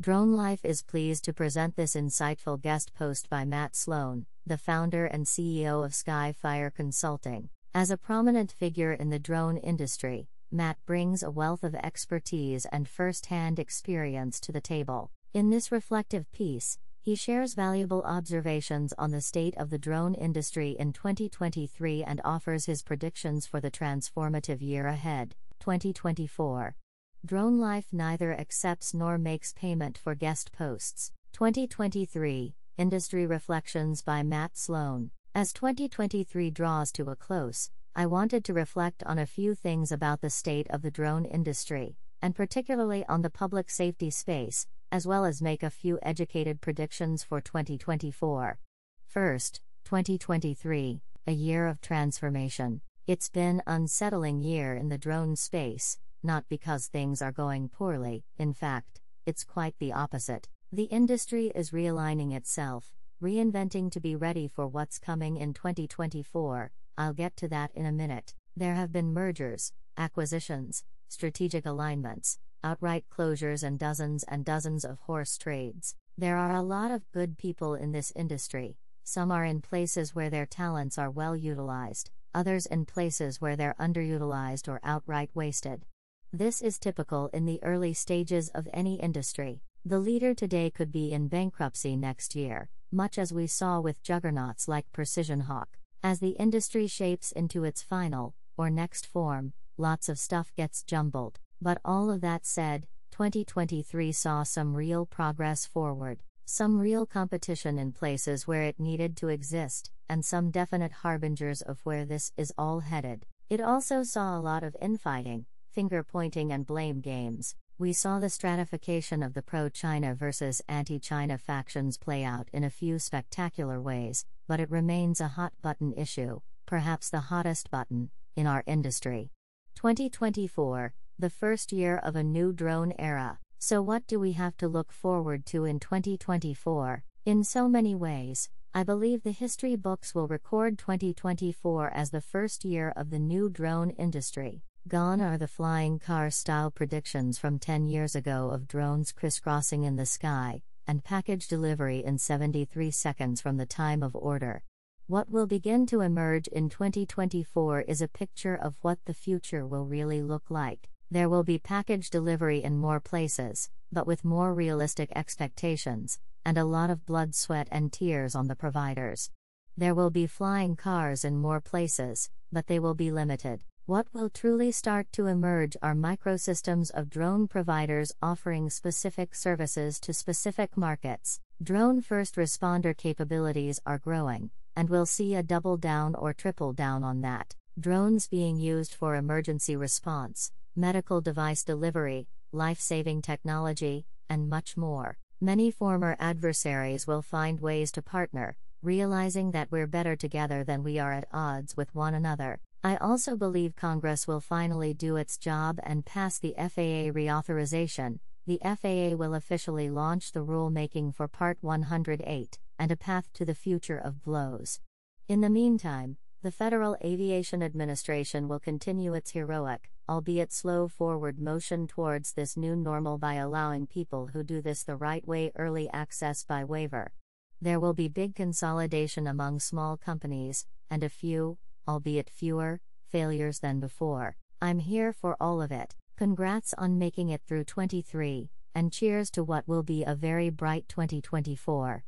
DroneLife is pleased to present this insightful guest post by Matt Sloane, the founder and CEO of Skyfire Consulting. As a prominent figure in the drone industry, Matt brings a wealth of expertise and first-hand experience to the table. In this reflective piece, he shares valuable observations on the state of the drone industry in 2023 and offers his predictions for the transformative year ahead, 2024. DroneLife neither accepts nor makes payment for guest posts. 2023 Industry Reflections by Matt Sloane. As 2023 draws to a close, I wanted to reflect on a few things about the state of the drone industry, and particularly on the public safety space, as well as make a few educated predictions for 2024. First, 2023, a year of transformation. It's been an unsettling year in the drone space, not because things are going poorly, in fact, it's quite the opposite. The industry is realigning itself, reinventing to be ready for what's coming in 2024. I'll get to that in a minute. There have been mergers, acquisitions, strategic alignments, outright closures, and dozens of horse trades. There are a lot of good people in this industry. Some are in places where their talents are well utilized, others in places where they're underutilized or outright wasted. This is typical in the early stages of any industry. The leader today could be in bankruptcy next year, much as we saw with juggernauts like Precision Hawk. As the industry shapes into its final, or next form, lots of stuff gets jumbled. But all of that said, 2023 saw some real progress forward, some real competition in places where it needed to exist, and some definite harbingers of where this is all headed. It also saw a lot of infighting, finger-pointing and blame games. We saw the stratification of the pro-China versus anti-China factions play out in a few spectacular ways, but it remains a hot-button issue, perhaps the hottest button, in our industry. 2024, the first year of a new drone era. So what do we have to look forward to in 2024? In so many ways, I believe the history books will record 2024 as the first year of the new drone industry. Gone are the flying car-style predictions from 10 years ago of drones crisscrossing in the sky, and package delivery in 73 seconds from the time of order. What will begin to emerge in 2024 is a picture of what the future will really look like. There will be package delivery in more places, but with more realistic expectations, and a lot of blood, sweat, and tears on the providers. There will be flying cars in more places, but they will be limited. What will truly start to emerge are microsystems of drone providers offering specific services to specific markets. Drone first responder capabilities are growing, and we'll see a double down or triple down on that. Drones being used for emergency response, medical device delivery, life-saving technology, and much more. Many former adversaries will find ways to partner, realizing that we're better together than we are at odds with one another. I also believe Congress will finally do its job and pass the FAA reauthorization. The FAA will officially launch the rulemaking for Part 108, and a path to the future of blows. In the meantime, the Federal Aviation Administration will continue its heroic, albeit slow forward motion towards this new normal by allowing people who do this the right way early access by waiver. There will be big consolidation among small companies, and a few, albeit fewer, failures than before. I'm here for all of it. Congrats on making it through 23, and cheers to what will be a very bright 2024.